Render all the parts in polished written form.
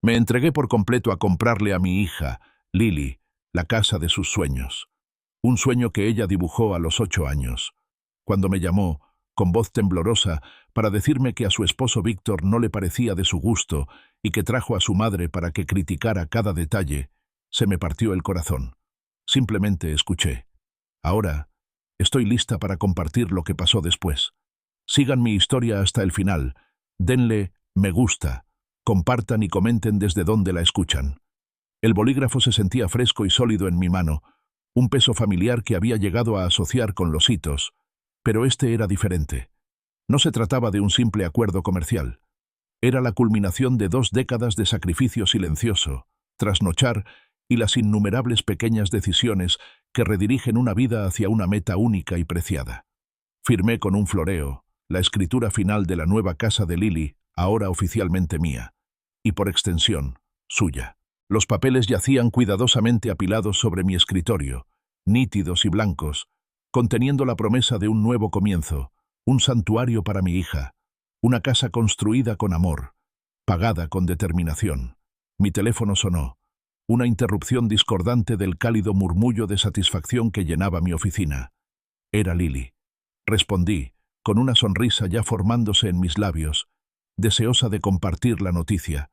Me entregué por completo a comprarle a mi hija, Lily, la casa de sus sueños. Un sueño que ella dibujó a los 8 años. Cuando me llamó, con voz temblorosa, para decirme que a su esposo Víctor no le parecía de su gusto y que trajo a su madre para que criticara cada detalle, se me partió el corazón. Simplemente escuché. Ahora, estoy lista para compartir lo que pasó después. Sigan mi historia hasta el final. Denle me gusta. Compartan y comenten desde donde la escuchan. El bolígrafo se sentía fresco y sólido en mi mano, un peso familiar que había llegado a asociar con los hitos, pero este era diferente. No se trataba de un simple acuerdo comercial. Era la culminación de 2 décadas de sacrificio silencioso, trasnochar y las innumerables pequeñas decisiones que redirigen una vida hacia una meta única y preciada. Firmé con un floreo la escritura final de la nueva casa de Lily, ahora oficialmente mía, y por extensión, suya. Los papeles yacían cuidadosamente apilados sobre mi escritorio, nítidos y blancos, conteniendo la promesa de un nuevo comienzo, un santuario para mi hija, una casa construida con amor, pagada con determinación. Mi teléfono sonó, una interrupción discordante del cálido murmullo de satisfacción que llenaba mi oficina. Era Lily. Respondí, con una sonrisa ya formándose en mis labios, deseosa de compartir la noticia,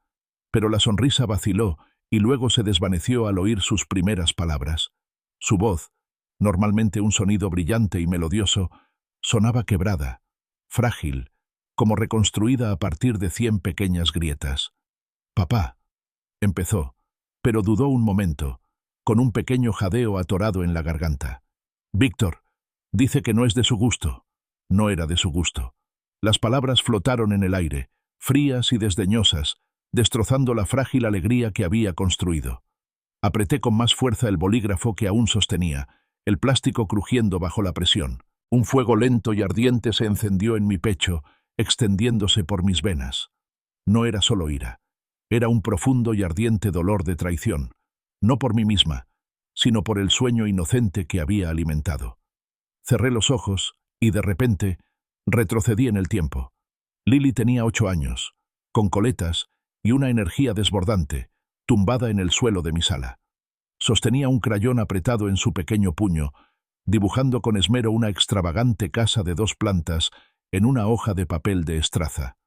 pero la sonrisa vaciló y luego se desvaneció al oír sus primeras palabras. Su voz, normalmente un sonido brillante y melodioso, sonaba quebrada, frágil, como reconstruida a partir de 100 pequeñas grietas. «Papá», empezó, pero dudó un momento, con un pequeño jadeo atorado en la garganta. «Víctor, dice que no es de su gusto». No era de su gusto. Las palabras flotaron en el aire, frías y desdeñosas, destrozando la frágil alegría que había construido. Apreté con más fuerza el bolígrafo que aún sostenía, el plástico crujiendo bajo la presión. Un fuego lento y ardiente se encendió en mi pecho, extendiéndose por mis venas. No era solo ira. Era un profundo y ardiente dolor de traición, no por mí misma, sino por el sueño inocente que había alimentado. Cerré los ojos y, de repente, retrocedí en el tiempo. Lily tenía 8 años, con coletas y una energía desbordante, tumbada en el suelo de mi sala. Sostenía un crayón apretado en su pequeño puño, dibujando con esmero una extravagante casa de 2 plantas en una hoja de papel de estraza.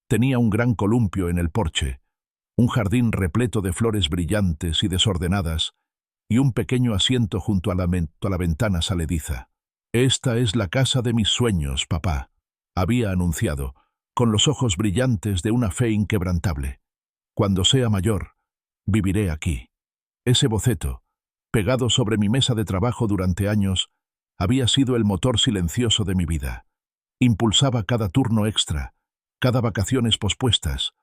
Tenía un gran columpio en el porche, un jardín repleto de flores brillantes y desordenadas, y un pequeño asiento junto a la ventana salediza. «Esta es la casa de mis sueños, papá», había anunciado, con los ojos brillantes de una fe inquebrantable. «Cuando sea mayor, viviré aquí». Ese boceto, pegado sobre mi mesa de trabajo durante años, había sido el motor silencioso de mi vida. Impulsaba cada turno extra, cada vacaciones pospuestas,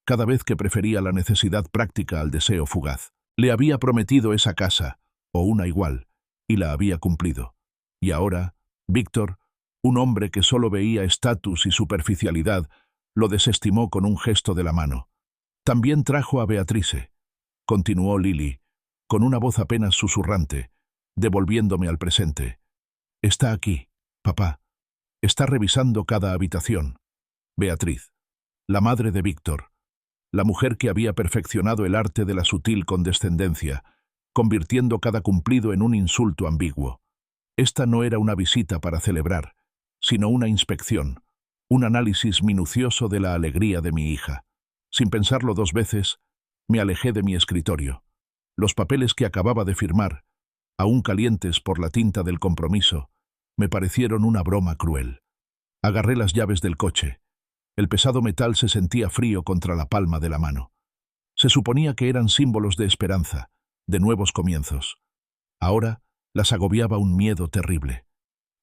cada vez que prefería la necesidad práctica al deseo fugaz. Le había prometido esa casa, o una igual, y la había cumplido. Y ahora, Víctor, un hombre que solo veía estatus y superficialidad, lo desestimó con un gesto de la mano. «También trajo a Beatrice», continuó Lily, con una voz apenas susurrante, devolviéndome al presente. «Está aquí, papá. Está revisando cada habitación». Beatriz, la madre de Víctor, la mujer que había perfeccionado el arte de la sutil condescendencia, convirtiendo cada cumplido en un insulto ambiguo. Esta no era una visita para celebrar, sino una inspección, un análisis minucioso de la alegría de mi hija. Sin pensarlo 2 veces, me alejé de mi escritorio. Los papeles que acababa de firmar, aún calientes por la tinta del compromiso, me parecieron una broma cruel. Agarré las llaves del coche. El pesado metal se sentía frío contra la palma de la mano. Se suponía que eran símbolos de esperanza, de nuevos comienzos. Ahora las agobiaba un miedo terrible.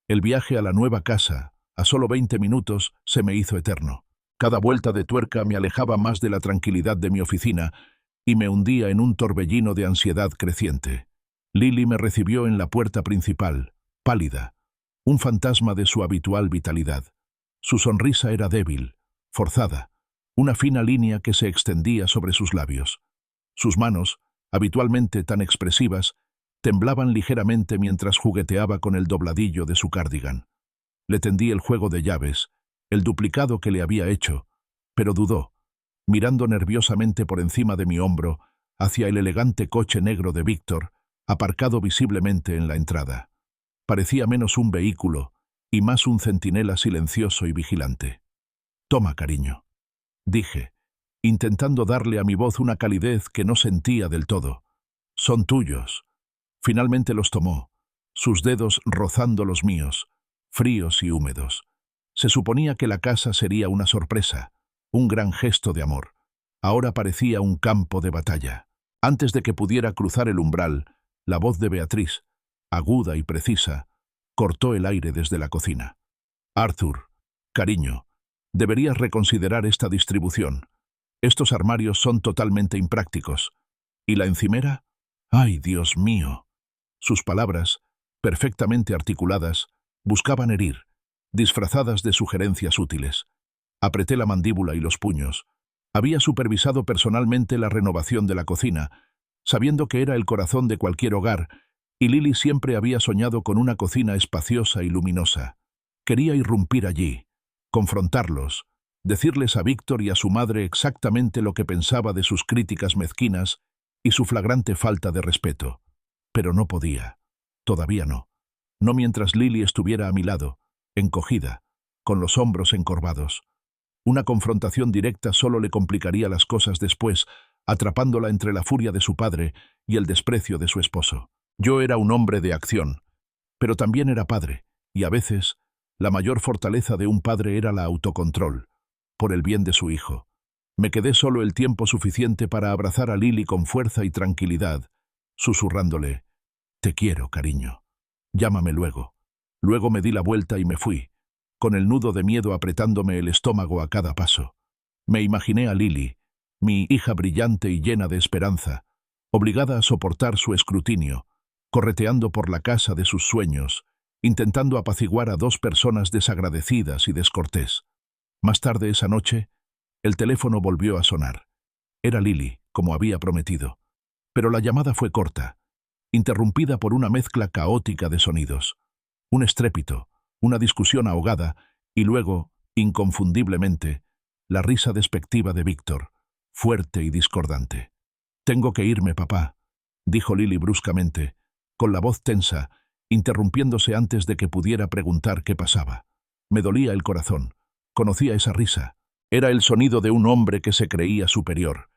El viaje a la nueva casa, a solo 20 minutos, se me hizo eterno. Cada vuelta de tuerca me alejaba más de la tranquilidad de mi oficina y me hundía en un torbellino de ansiedad creciente. Lily me recibió en la puerta principal, pálida, un fantasma de su habitual vitalidad. Su sonrisa era débil, forzada, una fina línea que se extendía sobre sus labios. Sus manos, habitualmente tan expresivas, temblaban ligeramente mientras jugueteaba con el dobladillo de su cardigan. Le tendí el juego de llaves, el duplicado que le había hecho, pero dudó. mirando nerviosamente por encima de mi hombro hacia el elegante coche negro de Víctor, aparcado visiblemente en la entrada. Parecía menos un vehículo y más un centinela silencioso y vigilante. «Toma, cariño», dije, intentando darle a mi voz una calidez que no sentía del todo. «Son tuyos». Finalmente los tomó, sus dedos rozando los míos, fríos y húmedos. Se suponía que la casa sería una sorpresa, un gran gesto de amor. Ahora parecía un campo de batalla. Antes de que pudiera cruzar el umbral, la voz de Beatriz, aguda y precisa, cortó el aire desde la cocina. «Arthur, cariño, deberías reconsiderar esta distribución. Estos armarios son totalmente imprácticos. ¿Y la encimera? ¡Ay, Dios mío!». Sus palabras, perfectamente articuladas, buscaban herir, disfrazadas de sugerencias útiles. Apreté la mandíbula y los puños. Había supervisado personalmente la renovación de la cocina, sabiendo que era el corazón de cualquier hogar, y Lily siempre había soñado con una cocina espaciosa y luminosa. Quería irrumpir allí, confrontarlos, decirles a Víctor y a su madre exactamente lo que pensaba de sus críticas mezquinas y su flagrante falta de respeto. Pero no podía. Todavía no. No mientras Lily estuviera a mi lado, encogida, con los hombros encorvados. Una confrontación directa solo le complicaría las cosas después, atrapándola entre la furia de su padre y el desprecio de su esposo. Yo era un hombre de acción, pero también era padre, y a veces la mayor fortaleza de un padre era la autocontrol, por el bien de su hijo. Me quedé solo el tiempo suficiente para abrazar a Lily con fuerza y tranquilidad, susurrándole: «Te quiero, cariño. Llámame luego». Luego me di la vuelta y me fui, con el nudo de miedo apretándome el estómago a cada paso. Me imaginé a Lily, mi hija brillante y llena de esperanza, obligada a soportar su escrutinio, correteando por la casa de sus sueños, intentando apaciguar a dos personas desagradecidas y descortés. Más tarde esa noche, el teléfono volvió a sonar. Era Lily, como había prometido. Pero la llamada fue corta, interrumpida por una mezcla caótica de sonidos. Un estrépito, una discusión ahogada y luego, inconfundiblemente, la risa despectiva de Víctor, fuerte y discordante. «Tengo que irme, papá», dijo Lily bruscamente, con la voz tensa, interrumpiéndose antes de que pudiera preguntar qué pasaba. Me dolía el corazón. Conocía esa risa. Era el sonido de un hombre que se creía superior,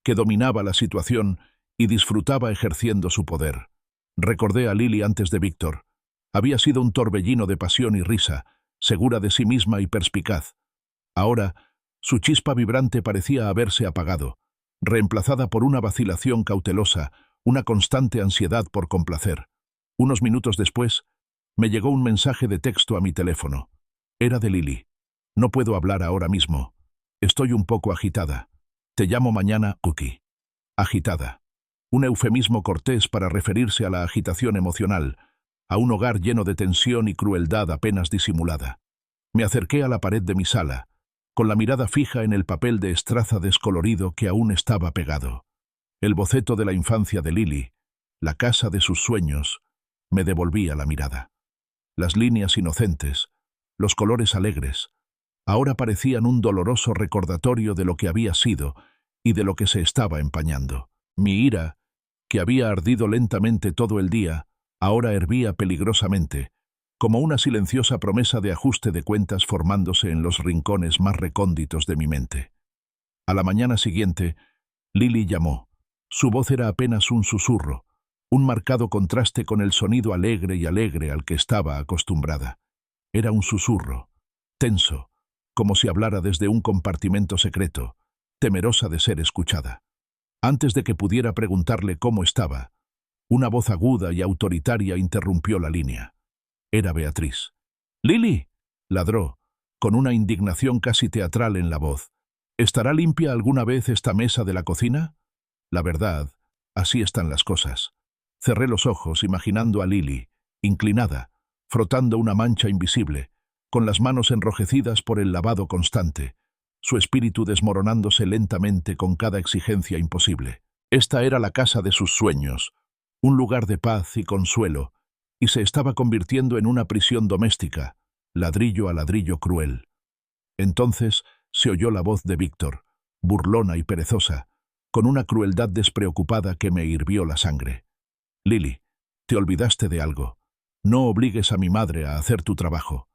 que dominaba la situación y disfrutaba ejerciendo su poder. Recordé a Lily antes de Víctor. Había sido un torbellino de pasión y risa, segura de sí misma y perspicaz. Ahora, su chispa vibrante parecía haberse apagado, reemplazada por una vacilación cautelosa, una constante ansiedad por complacer. Unos minutos después, me llegó un mensaje de texto a mi teléfono. Era de Lily. «No puedo hablar ahora mismo. Estoy un poco agitada. Te llamo mañana, Cookie». Agitada. Un eufemismo cortés para referirse a la agitación emocional, a un hogar lleno de tensión y crueldad apenas disimulada. Me acerqué a la pared de mi sala, con la mirada fija en el papel de estraza descolorido que aún estaba pegado. El boceto de la infancia de Lily, la casa de sus sueños, me devolvía la mirada. Las líneas inocentes, los colores alegres, ahora parecían un doloroso recordatorio de lo que había sido y de lo que se estaba empañando. Mi ira, que había ardido lentamente todo el día, ahora hervía peligrosamente, como una silenciosa promesa de ajuste de cuentas formándose en los rincones más recónditos de mi mente. A la mañana siguiente, Lily llamó. Su voz era apenas un susurro, un marcado contraste con el sonido alegre al que estaba acostumbrada. Era un susurro, tenso, como si hablara desde un compartimento secreto, temerosa de ser escuchada. Antes de que pudiera preguntarle cómo estaba, una voz aguda y autoritaria interrumpió la línea. Era Beatriz. «¡Lily!», ladró, con una indignación casi teatral en la voz. «¿Estará limpia alguna vez esta mesa de la cocina?». La verdad, así están las cosas. Cerré los ojos imaginando a Lily, inclinada, frotando una mancha invisible, con las manos enrojecidas por el lavado constante, su espíritu desmoronándose lentamente con cada exigencia imposible. Esta era la casa de sus sueños, un lugar de paz y consuelo, y se estaba convirtiendo en una prisión doméstica, ladrillo a ladrillo cruel. Entonces se oyó la voz de Víctor, burlona y perezosa, con una crueldad despreocupada que me hirvió la sangre. Lily, te olvidaste de algo. No obligues a mi madre a hacer tu trabajo.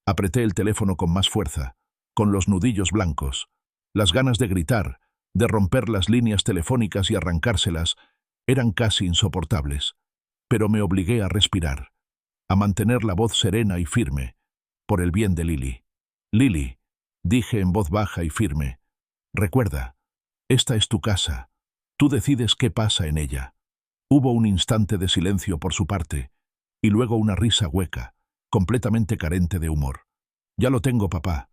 Apreté el teléfono con más fuerza, con los nudillos blancos. Las ganas de gritar, de romper las líneas telefónicas y arrancárselas, eran casi insoportables. Pero me obligué a respirar, a mantener la voz serena y firme, por el bien de Lily. Lily, dije en voz baja y firme, recuerda, esta es tu casa. Tú decides qué pasa en ella. Hubo un instante de silencio por su parte, y luego una risa hueca, completamente carente de humor. «Ya lo tengo, papá»,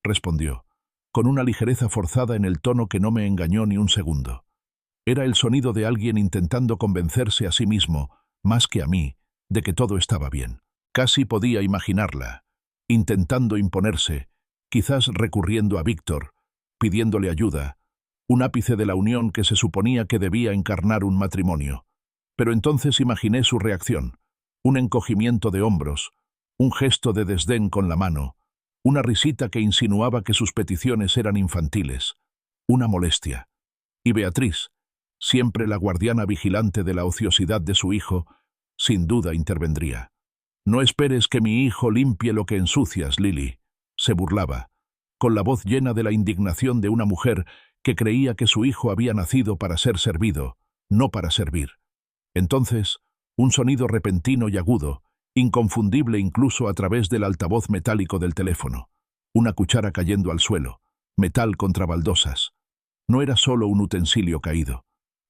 respondió, con una ligereza forzada en el tono que no me engañó ni un segundo. Era el sonido de alguien intentando convencerse a sí mismo, más que a mí, de que todo estaba bien. Casi podía imaginarla, intentando imponerse, quizás recurriendo a Víctor, pidiéndole ayuda, un ápice de la unión que se suponía que debía encarnar un matrimonio. Pero entonces imaginé su reacción, un encogimiento de hombros, un gesto de desdén con la mano, una risita que insinuaba que sus peticiones eran infantiles, una molestia. Y Beatriz, siempre la guardiana vigilante de la ociosidad de su hijo, sin duda intervendría. «No esperes que mi hijo limpie lo que ensucias, Lily», se burlaba, con la voz llena de la indignación de una mujer que creía que su hijo había nacido para ser servido, no para servir. Entonces, un sonido repentino y agudo, inconfundible incluso a través del altavoz metálico del teléfono. Una cuchara cayendo al suelo, metal contra baldosas. No era solo un utensilio caído.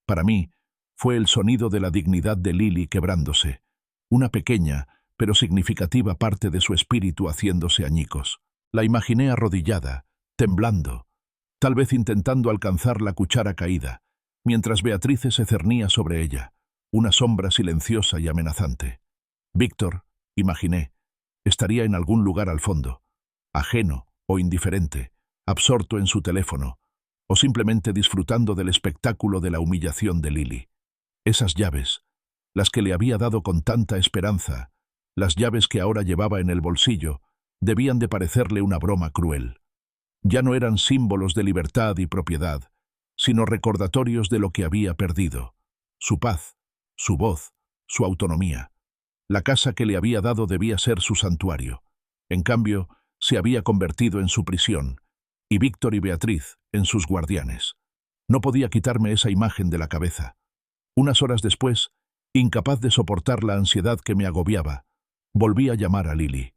Para mí, fue el sonido de la dignidad de Lily quebrándose, una pequeña, pero significativa parte de su espíritu haciéndose añicos. La imaginé arrodillada, temblando, tal vez intentando alcanzar la cuchara caída, mientras Beatriz se cernía sobre ella, una sombra silenciosa y amenazante. Víctor, imaginé, estaría en algún lugar al fondo, ajeno o indiferente, absorto en su teléfono, o simplemente disfrutando del espectáculo de la humillación de Lily. Esas llaves, las que le había dado con tanta esperanza, las llaves que ahora llevaba en el bolsillo, debían de parecerle una broma cruel. Ya no eran símbolos de libertad y propiedad, sino recordatorios de lo que había perdido, su paz, su voz, su autonomía. La casa que le había dado debía ser su santuario. En cambio, se había convertido en su prisión, y Víctor y Beatriz en sus guardianes. No podía quitarme esa imagen de la cabeza. Unas horas después, incapaz de soportar la ansiedad que me agobiaba, volví a llamar a Lily.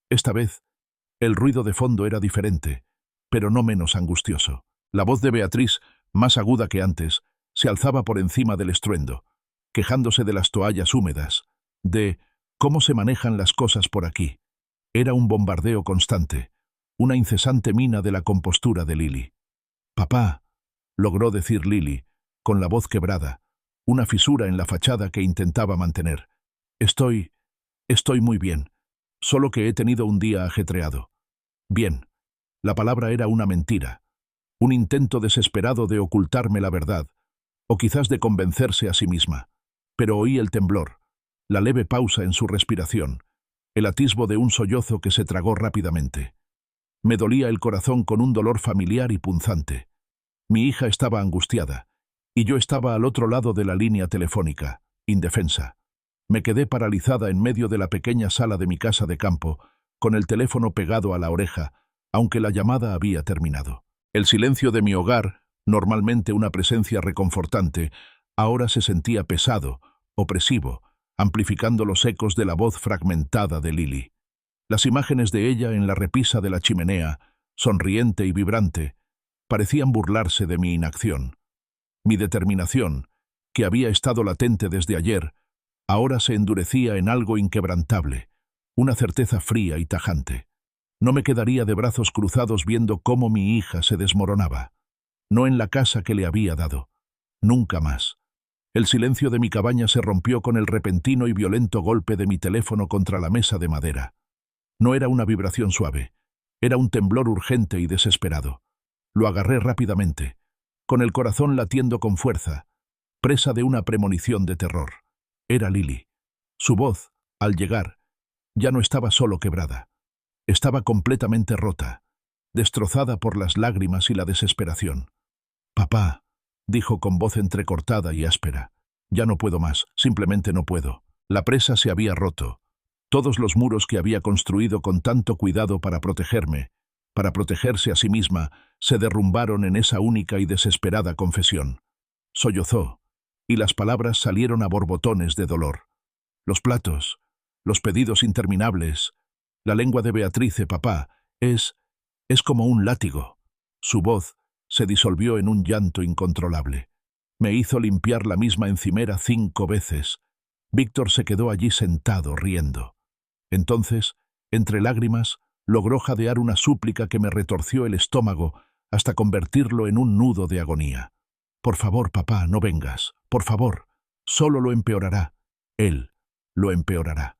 Esta vez, el ruido de fondo era diferente, pero no menos angustioso. La voz de Beatriz, más aguda que antes, se alzaba por encima del estruendo, quejándose de las toallas húmedas, de cómo se manejan las cosas por aquí. Era un bombardeo constante, una incesante mina de la compostura de Lily. «Papá», logró decir Lily, con la voz quebrada, una fisura en la fachada que intentaba mantener. Estoy muy bien, solo que he tenido un día ajetreado». Bien, la palabra era una mentira, un intento desesperado de ocultarme la verdad, o quizás de convencerse a sí misma. Pero oí el temblor, la leve pausa en su respiración, el atisbo de un sollozo que se tragó rápidamente. Me dolía el corazón con un dolor familiar y punzante. Mi hija estaba angustiada, y yo estaba al otro lado de la línea telefónica, indefensa. Me quedé paralizada en medio de la pequeña sala de mi casa de campo, con el teléfono pegado a la oreja, aunque la llamada había terminado. El silencio de mi hogar, normalmente una presencia reconfortante, ahora se sentía pesado, opresivo, amplificando los ecos de la voz fragmentada de Lily. Las imágenes de ella en la repisa de la chimenea, sonriente y vibrante, parecían burlarse de mi inacción. Mi determinación, que había estado latente desde ayer, ahora se endurecía en algo inquebrantable, una certeza fría y tajante. No me quedaría de brazos cruzados viendo cómo mi hija se desmoronaba. No en la casa que le había dado. Nunca más. El silencio de mi cabaña se rompió con el repentino y violento golpe de mi teléfono contra la mesa de madera. No era una vibración suave. Era un temblor urgente y desesperado. Lo agarré rápidamente, con el corazón latiendo con fuerza, presa de una premonición de terror. Era Lily. Su voz, al llegar, ya no estaba solo quebrada. Estaba completamente rota, destrozada por las lágrimas y la desesperación. Papá, dijo con voz entrecortada y áspera. Ya no puedo más, simplemente no puedo. La presa se había roto. Todos los muros que había construido con tanto cuidado para protegerme, para protegerse a sí misma, se derrumbaron en esa única y desesperada confesión. Sollozó, y las palabras salieron a borbotones de dolor. Los platos, los pedidos interminables, la lengua de Beatrice, papá, es como un látigo. Su voz se disolvió en un llanto incontrolable. Me hizo limpiar la misma encimera 5 veces. Víctor se quedó allí sentado, riendo. Entonces, entre lágrimas, logró jadear una súplica que me retorció el estómago hasta convertirlo en un nudo de agonía. Por favor, papá, no vengas. Por favor. Solo lo empeorará. Él lo empeorará.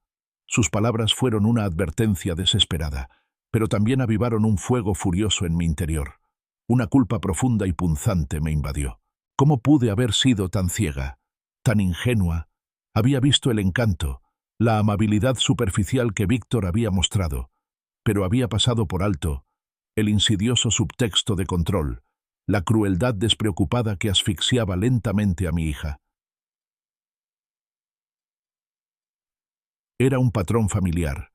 Sus palabras fueron una advertencia desesperada, pero también avivaron un fuego furioso en mi interior. Una culpa profunda y punzante me invadió. ¿Cómo pude haber sido tan ciega, tan ingenua? Había visto el encanto, la amabilidad superficial que Víctor había mostrado, pero había pasado por alto el insidioso subtexto de control, la crueldad despreocupada que asfixiaba lentamente a mi hija. Era un patrón familiar,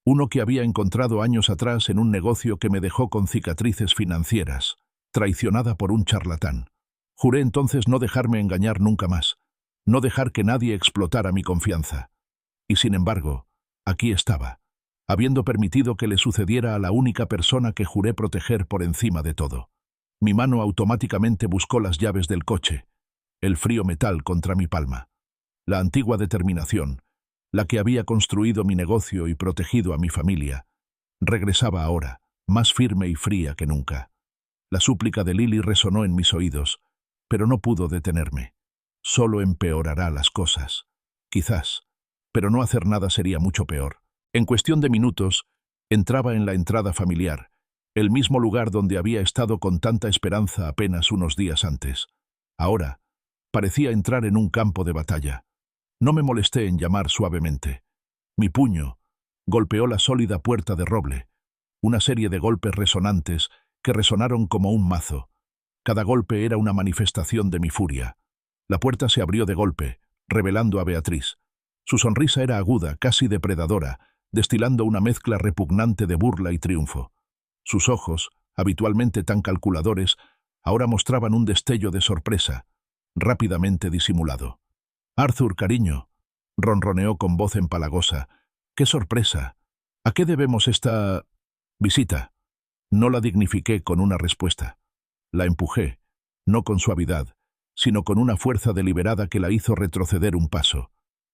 uno que había encontrado años atrás en un negocio que me dejó con cicatrices financieras, traicionada por un charlatán. Juré entonces no dejarme engañar nunca más, no dejar que nadie explotara mi confianza. Y sin embargo, aquí estaba, habiendo permitido que le sucediera a la única persona que juré proteger por encima de todo. Mi mano automáticamente buscó las llaves del coche, el frío metal contra mi palma. La antigua determinación, la que había construido mi negocio y protegido a mi familia, regresaba ahora, más firme y fría que nunca. La súplica de Lily resonó en mis oídos, pero no pudo detenerme. Solo empeorará las cosas. Quizás, pero no hacer nada sería mucho peor. En cuestión de minutos, entraba en la entrada familiar, el mismo lugar donde había estado con tanta esperanza apenas unos días antes. Ahora, parecía entrar en un campo de batalla. No me molesté en llamar suavemente. Mi puño golpeó la sólida puerta de roble, una serie de golpes resonantes que resonaron como un mazo. Cada golpe era una manifestación de mi furia. La puerta se abrió de golpe, revelando a Beatriz. Su sonrisa era aguda, casi depredadora, destilando una mezcla repugnante de burla y triunfo. Sus ojos, habitualmente tan calculadores, ahora mostraban un destello de sorpresa, rápidamente disimulado. «Arthur, cariño», ronroneó con voz empalagosa. «¡Qué sorpresa! ¿A qué debemos esta visita?» No la dignifiqué con una respuesta. La empujé, no con suavidad, sino con una fuerza deliberada que la hizo retroceder un paso.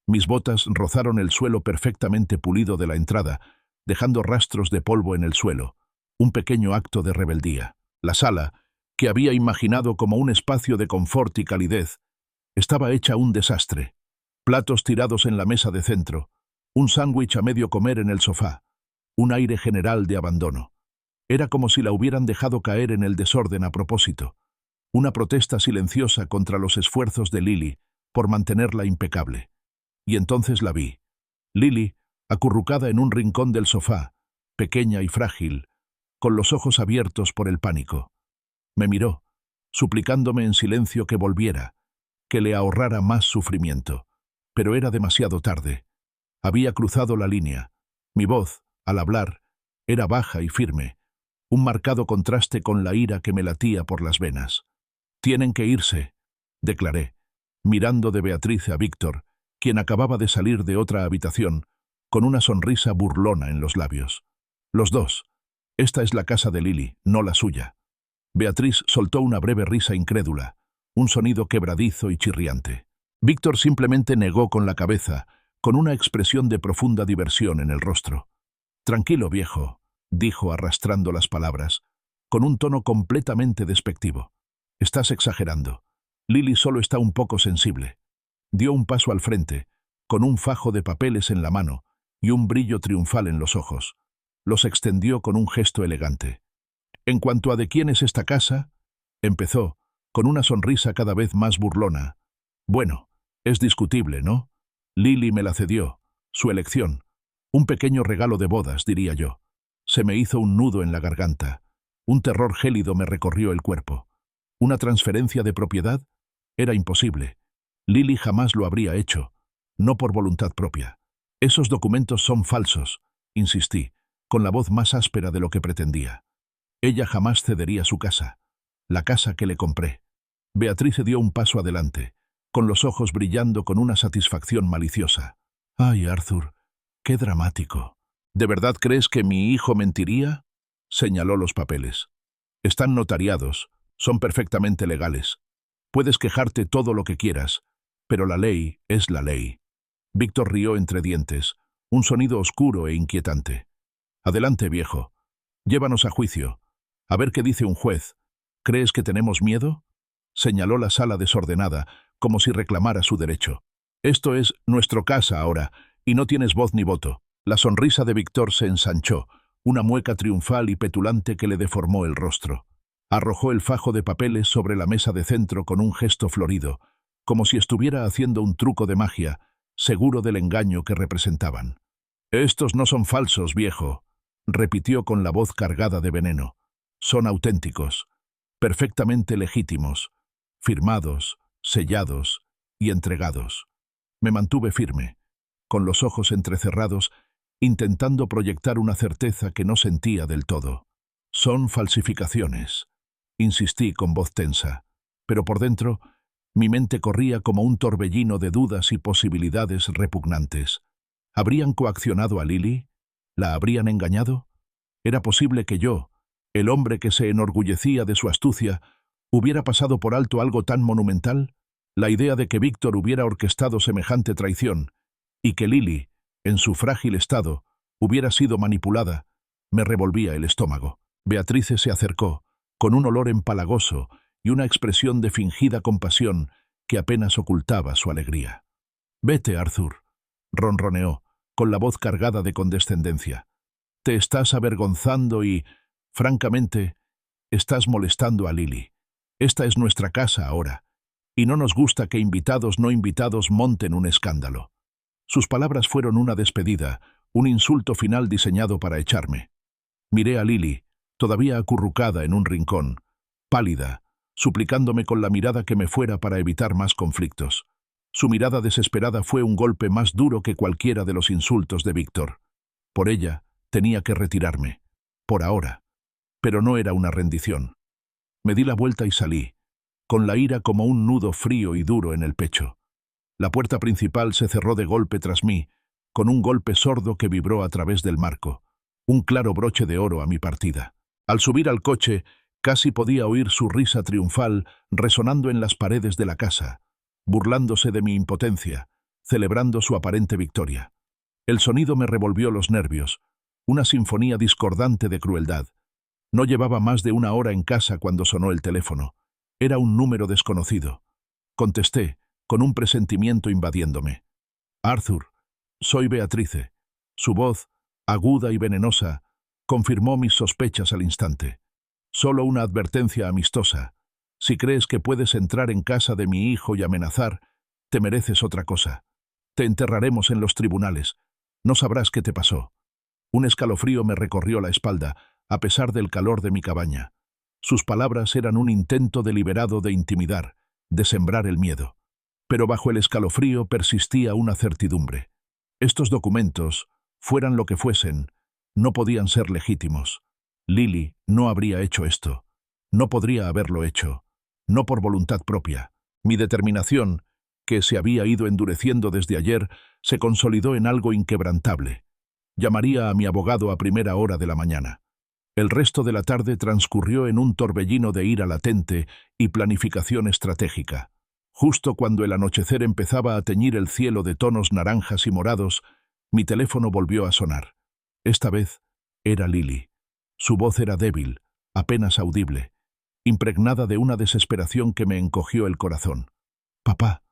Mis botas rozaron el suelo perfectamente pulido de la entrada, dejando rastros de polvo en el suelo, un pequeño acto de rebeldía. La sala, que había imaginado como un espacio de confort y calidez, estaba hecha un desastre. Platos tirados en la mesa de centro, un sándwich a medio comer en el sofá, un aire general de abandono. Era como si la hubieran dejado caer en el desorden a propósito, una protesta silenciosa contra los esfuerzos de Lily por mantenerla impecable. Y entonces la vi. Lily, acurrucada en un rincón del sofá, pequeña y frágil, con los ojos abiertos por el pánico. Me miró, suplicándome en silencio que volviera, que le ahorrara más sufrimiento. Pero era demasiado tarde. Había cruzado la línea. Mi voz, al hablar, era baja y firme, un marcado contraste con la ira que me latía por las venas. «Tienen que irse», declaré, mirando de Beatriz a Víctor, quien acababa de salir de otra habitación, con una sonrisa burlona en los labios. «Los dos. Esta es la casa de Lily, no la suya». Beatriz soltó una breve risa incrédula, un sonido quebradizo y chirriante. Víctor simplemente negó con la cabeza, con una expresión de profunda diversión en el rostro. «Tranquilo, viejo», dijo arrastrando las palabras, con un tono completamente despectivo. «Estás exagerando. Lily solo está un poco sensible». Dio un paso al frente, con un fajo de papeles en la mano y un brillo triunfal en los ojos. Los extendió con un gesto elegante. «En cuanto a de quién es esta casa», empezó, con una sonrisa cada vez más burlona. «Bueno, es discutible, ¿no? Lily me la cedió, su elección. Un pequeño regalo de bodas, diría yo». Se me hizo un nudo en la garganta. Un terror gélido me recorrió el cuerpo. ¿Una transferencia de propiedad? Era imposible. Lily jamás lo habría hecho, no por voluntad propia. Esos documentos son falsos, insistí, con la voz más áspera de lo que pretendía. Ella jamás cedería su casa, la casa que le compré. Beatrice dio un paso adelante, con los ojos brillando con una satisfacción maliciosa. «Ay, Arthur, qué dramático. ¿De verdad crees que mi hijo mentiría?», señaló los papeles. «Están notariados, son perfectamente legales. Puedes quejarte todo lo que quieras, pero la ley es la ley». Víctor rió entre dientes, un sonido oscuro e inquietante. «Adelante, viejo. Llévanos a juicio. A ver qué dice un juez. ¿Crees que tenemos miedo?», señaló la sala desordenada, como si reclamara su derecho. «Esto es nuestro casa ahora, y no tienes voz ni voto». La sonrisa de Víctor se ensanchó, una mueca triunfal y petulante que le deformó el rostro. Arrojó el fajo de papeles sobre la mesa de centro con un gesto florido, como si estuviera haciendo un truco de magia, seguro del engaño que representaban. «Estos no son falsos, viejo», repitió con la voz cargada de veneno. «Son auténticos, perfectamente legítimos, firmados, sellados y entregados». Me mantuve firme, con los ojos entrecerrados, intentando proyectar una certeza que no sentía del todo. «Son falsificaciones», insistí con voz tensa, pero por dentro mi mente corría como un torbellino de dudas y posibilidades repugnantes. ¿Habrían coaccionado a Lily? ¿La habrían engañado? ¿Era posible que yo, el hombre que se enorgullecía de su astucia, hubiera pasado por alto algo tan monumental? La idea de que Víctor hubiera orquestado semejante traición y que Lily, en su frágil estado, hubiera sido manipulada, me revolvía el estómago. Beatrice se acercó, con un olor empalagoso y una expresión de fingida compasión que apenas ocultaba su alegría. «Vete, Arthur», ronroneó, con la voz cargada de condescendencia. «Te estás avergonzando y, francamente, estás molestando a Lily. Esta es nuestra casa ahora, y no nos gusta que invitados no invitados monten un escándalo». Sus palabras fueron una despedida, un insulto final diseñado para echarme. Miré a Lily, todavía acurrucada en un rincón, pálida, suplicándome con la mirada que me fuera para evitar más conflictos. Su mirada desesperada fue un golpe más duro que cualquiera de los insultos de Víctor. Por ella tenía que retirarme, por ahora. Pero no era una rendición. Me di la vuelta y salí, con la ira como un nudo frío y duro en el pecho. La puerta principal se cerró de golpe tras mí, con un golpe sordo que vibró a través del marco, un claro broche de oro a mi partida. Al subir al coche, casi podía oír su risa triunfal resonando en las paredes de la casa, burlándose de mi impotencia, celebrando su aparente victoria. El sonido me revolvió los nervios, una sinfonía discordante de crueldad. No llevaba más de una hora en casa cuando sonó el teléfono. Era un número desconocido. Contesté, con un presentimiento invadiéndome. «Arthur, soy Beatrice». Su voz, aguda y venenosa, confirmó mis sospechas al instante. «Solo una advertencia amistosa. Si crees que puedes entrar en casa de mi hijo y amenazar, te mereces otra cosa. Te enterraremos en los tribunales. No sabrás qué te pasó». Un escalofrío me recorrió la espalda, a pesar del calor de mi cabaña. Sus palabras eran un intento deliberado de intimidar, de sembrar el miedo. Pero bajo el escalofrío persistía una certidumbre. Estos documentos, fueran lo que fuesen, no podían ser legítimos. Lily no habría hecho esto. No podría haberlo hecho. No por voluntad propia. Mi determinación, que se había ido endureciendo desde ayer, se consolidó en algo inquebrantable. Llamaría a mi abogado a primera hora de la mañana. El resto de la tarde transcurrió en un torbellino de ira latente y planificación estratégica. Justo cuando el anochecer empezaba a teñir el cielo de tonos naranjas y morados, mi teléfono volvió a sonar. Esta vez era Lily. Su voz era débil, apenas audible, impregnada de una desesperación que me encogió el corazón. «Papá»,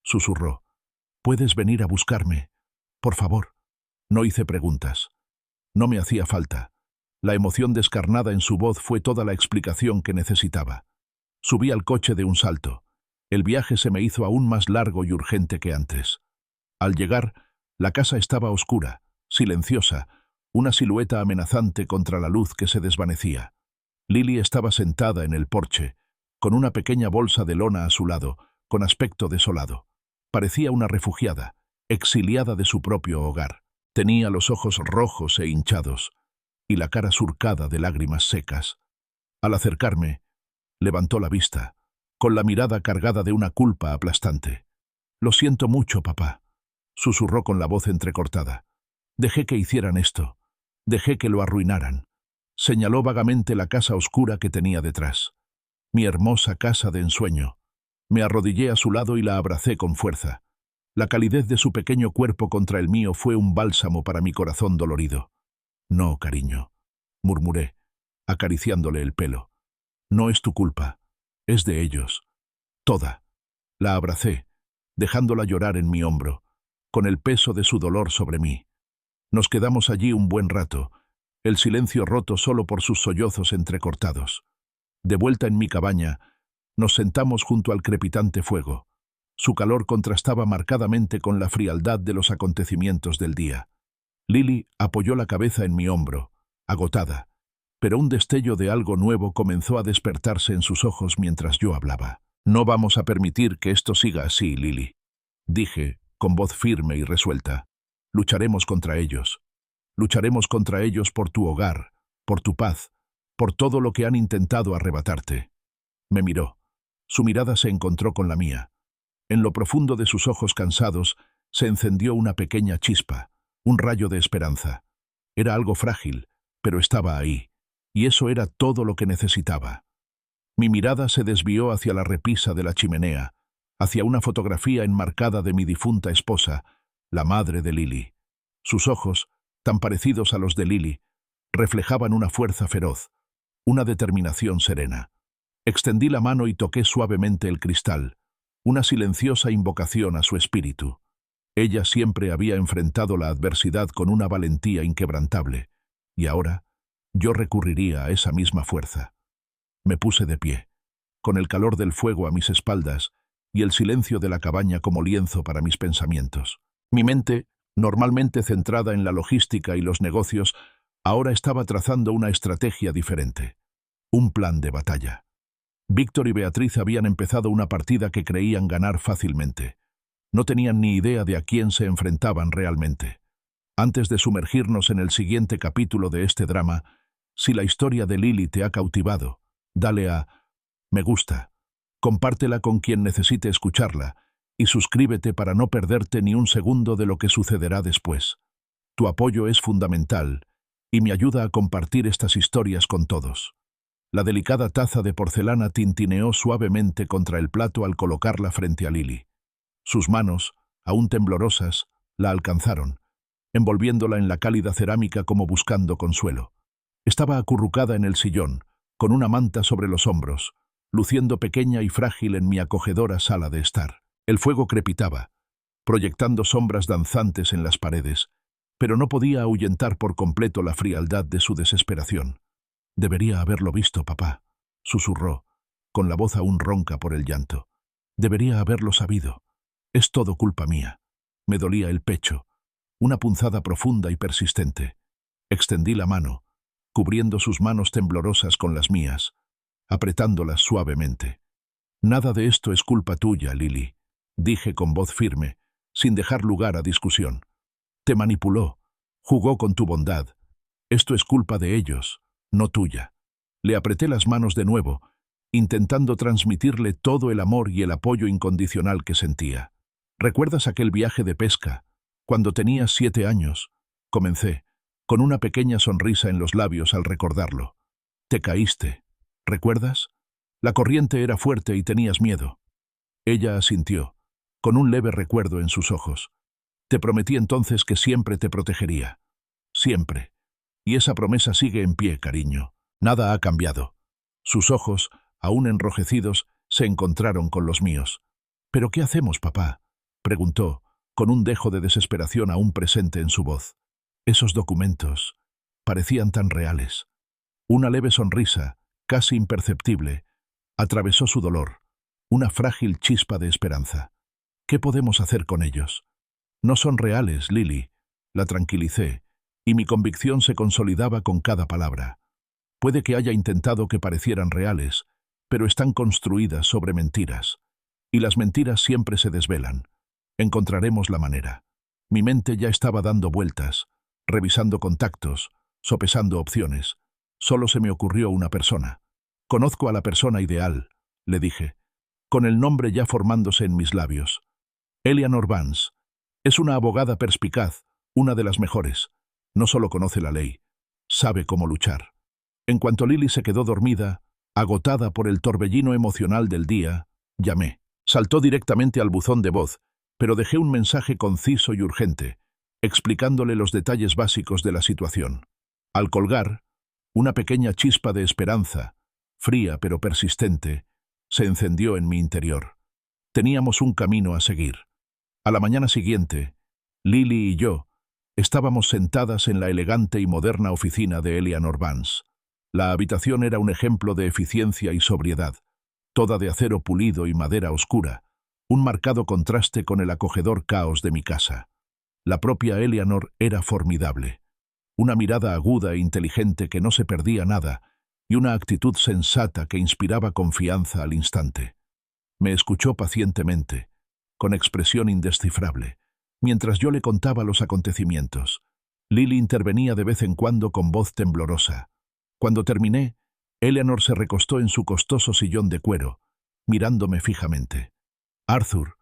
susurró, «¿puedes venir a buscarme? Por favor». No hice preguntas. No me hacía falta. La emoción descarnada en su voz fue toda la explicación que necesitaba. Subí al coche de un salto. El viaje se me hizo aún más largo y urgente que antes. Al llegar, la casa estaba oscura, silenciosa, una silueta amenazante contra la luz que se desvanecía. Lily estaba sentada en el porche, con una pequeña bolsa de lona a su lado, con aspecto desolado. Parecía una refugiada, exiliada de su propio hogar. Tenía los ojos rojos e hinchados, y la cara surcada de lágrimas secas. Al acercarme, levantó la vista, con la mirada cargada de una culpa aplastante. «Lo siento mucho, papá», susurró con la voz entrecortada. «Dejé que hicieran esto. Dejé que lo arruinaran». Señaló vagamente la casa oscura que tenía detrás. Mi hermosa casa de ensueño. Me arrodillé a su lado y la abracé con fuerza. La calidez de su pequeño cuerpo contra el mío fue un bálsamo para mi corazón dolorido. «No, cariño», murmuré, acariciándole el pelo. «No es tu culpa. Es de ellos. Toda». La abracé, dejándola llorar en mi hombro, con el peso de su dolor sobre mí. Nos quedamos allí un buen rato, el silencio roto solo por sus sollozos entrecortados. De vuelta en mi cabaña, nos sentamos junto al crepitante fuego. Su calor contrastaba marcadamente con la frialdad de los acontecimientos del día. Lily apoyó la cabeza en mi hombro, agotada, pero un destello de algo nuevo comenzó a despertarse en sus ojos mientras yo hablaba. «No vamos a permitir que esto siga así, Lily», dije, con voz firme y resuelta. «Lucharemos contra ellos. Lucharemos contra ellos por tu hogar, por tu paz, por todo lo que han intentado arrebatarte». Me miró. Su mirada se encontró con la mía. En lo profundo de sus ojos cansados se encendió una pequeña chispa, un rayo de esperanza. Era algo frágil, pero estaba ahí, y eso era todo lo que necesitaba. Mi mirada se desvió hacia la repisa de la chimenea, hacia una fotografía enmarcada de mi difunta esposa, la madre de Lily. Sus ojos, tan parecidos a los de Lily, reflejaban una fuerza feroz, una determinación serena. Extendí la mano y toqué suavemente el cristal, una silenciosa invocación a su espíritu. Ella siempre había enfrentado la adversidad con una valentía inquebrantable, y ahora yo recurriría a esa misma fuerza. Me puse de pie, con el calor del fuego a mis espaldas y el silencio de la cabaña como lienzo para mis pensamientos. Mi mente, normalmente centrada en la logística y los negocios, ahora estaba trazando una estrategia diferente, un plan de batalla. Víctor y Beatriz habían empezado una partida que creían ganar fácilmente. No tenían ni idea de a quién se enfrentaban realmente. Antes de sumergirnos en el siguiente capítulo de este drama, si la historia de Lily te ha cautivado, dale a me gusta, compártela con quien necesite escucharla y suscríbete para no perderte ni un segundo de lo que sucederá después. Tu apoyo es fundamental y me ayuda a compartir estas historias con todos. La delicada taza de porcelana tintineó suavemente contra el plato al colocarla frente a Lily. Sus manos, aún temblorosas, la alcanzaron, envolviéndola en la cálida cerámica como buscando consuelo. Estaba acurrucada en el sillón, con una manta sobre los hombros, luciendo pequeña y frágil en mi acogedora sala de estar. El fuego crepitaba, proyectando sombras danzantes en las paredes, pero no podía ahuyentar por completo la frialdad de su desesperación. «Debería haberlo visto, papá», susurró, con la voz aún ronca por el llanto. «Debería haberlo sabido. Es todo culpa mía». Me dolía el pecho, una punzada profunda y persistente. Extendí la mano, cubriendo sus manos temblorosas con las mías, apretándolas suavemente. «Nada de esto es culpa tuya, Lily», dije con voz firme, sin dejar lugar a discusión. «Te manipuló, jugó con tu bondad. Esto es culpa de ellos, no tuya». Le apreté las manos de nuevo, intentando transmitirle todo el amor y el apoyo incondicional que sentía. «¿Recuerdas aquel viaje de pesca, cuando tenías 7 años?» Comencé, con una pequeña sonrisa en los labios al recordarlo. «Te caíste, ¿recuerdas? La corriente era fuerte y tenías miedo». Ella asintió, con un leve recuerdo en sus ojos. «Te prometí entonces que siempre te protegería. Siempre. Y esa promesa sigue en pie, cariño. Nada ha cambiado». Sus ojos, aún enrojecidos, se encontraron con los míos. «¿Pero qué hacemos, papá?», preguntó, con un dejo de desesperación aún presente en su voz. Esos documentos parecían tan reales. Una leve sonrisa, casi imperceptible, atravesó su dolor, una frágil chispa de esperanza. «¿Qué podemos hacer con ellos?» «No son reales, Lily», la tranquilicé, y mi convicción se consolidaba con cada palabra. «Puede que haya intentado que parecieran reales, pero están construidas sobre mentiras. Y las mentiras siempre se desvelan. Encontraremos la manera. Mi mente ya estaba dando vueltas, revisando contactos, sopesando opciones. Solo se me ocurrió una persona. Conozco a la persona ideal, le dije, con el nombre ya formándose en mis labios. Eleanor Vance. Es una abogada perspicaz, una de las mejores. No solo conoce la ley, sabe cómo luchar. En cuanto Lily se quedó dormida, agotada por el torbellino emocional del día, llamé. Saltó directamente al buzón de voz, pero dejé un mensaje conciso y urgente, explicándole los detalles básicos de la situación. Al colgar, una pequeña chispa de esperanza, fría pero persistente, se encendió en mi interior. Teníamos un camino a seguir. A la mañana siguiente, Lily y yo estábamos sentadas en la elegante y moderna oficina de Eleanor Vance. La habitación era un ejemplo de eficiencia y sobriedad, toda de acero pulido y madera oscura, un marcado contraste con el acogedor caos de mi casa. La propia Eleanor era formidable. Una mirada aguda e inteligente que no se perdía nada, y una actitud sensata que inspiraba confianza al instante. Me escuchó pacientemente, con expresión indescifrable, mientras yo le contaba los acontecimientos. Lily intervenía de vez en cuando con voz temblorosa. Cuando terminé, Eleanor se recostó en su costoso sillón de cuero, mirándome fijamente. «Arthur»,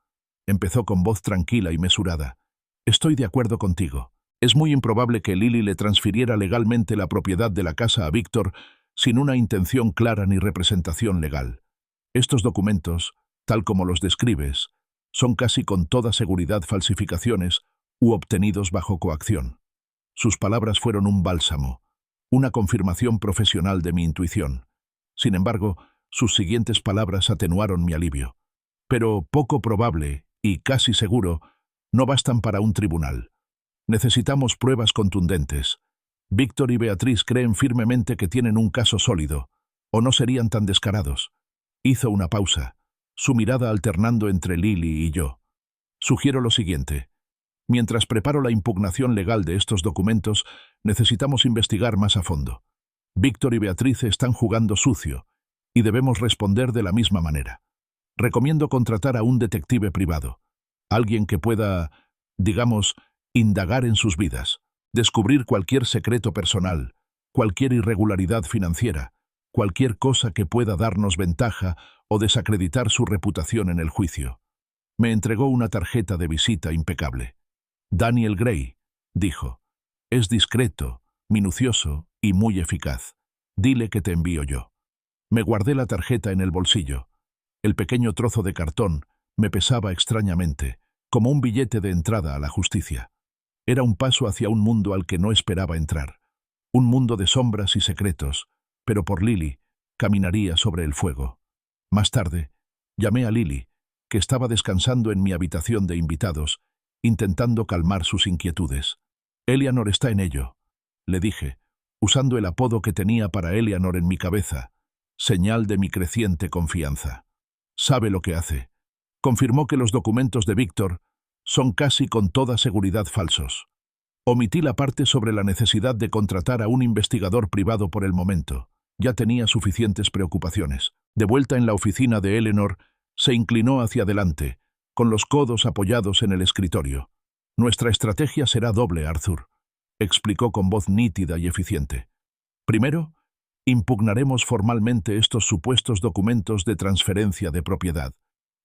empezó con voz tranquila y mesurada, «estoy de acuerdo contigo. Es muy improbable que Lily le transfiriera legalmente la propiedad de la casa a Víctor sin una intención clara ni representación legal. Estos documentos, tal como los describes, son casi con toda seguridad falsificaciones u obtenidos bajo coacción». Sus palabras fueron un bálsamo, una confirmación profesional de mi intuición. Sin embargo, sus siguientes palabras atenuaron mi alivio. «Pero poco probable, y casi seguro, no bastan para un tribunal. Necesitamos pruebas contundentes. Víctor y Beatriz creen firmemente que tienen un caso sólido, o no serían tan descarados». Hizo una pausa, su mirada alternando entre Lily y yo. «Sugiero lo siguiente. Mientras preparo la impugnación legal de estos documentos, necesitamos investigar más a fondo. Víctor y Beatriz están jugando sucio, y debemos responder de la misma manera. Recomiendo contratar a un detective privado, alguien que pueda, digamos, indagar en sus vidas, descubrir cualquier secreto personal, cualquier irregularidad financiera, cualquier cosa que pueda darnos ventaja o desacreditar su reputación en el juicio». Me entregó una tarjeta de visita impecable. «Daniel Gray», dijo, «es discreto, minucioso y muy eficaz. Dile que te envío yo». Me guardé la tarjeta en el bolsillo. El pequeño trozo de cartón me pesaba extrañamente, como un billete de entrada a la justicia. Era un paso hacia un mundo al que no esperaba entrar. Un mundo de sombras y secretos, pero por Lily caminaría sobre el fuego. Más tarde, llamé a Lily, que estaba descansando en mi habitación de invitados, intentando calmar sus inquietudes. «Eleanor está en ello», le dije, usando el apodo que tenía para Eleanor en mi cabeza, señal de mi creciente confianza. «Sabe lo que hace». Confirmó que los documentos de Víctor son casi con toda seguridad falsos. Omití la parte sobre la necesidad de contratar a un investigador privado por el momento. Ya tenía suficientes preocupaciones. De vuelta en la oficina de Eleanor, se inclinó hacia adelante, con los codos apoyados en el escritorio. «Nuestra estrategia será doble, Arthur», explicó con voz nítida y eficiente. «Primero, impugnaremos formalmente estos supuestos documentos de transferencia de propiedad.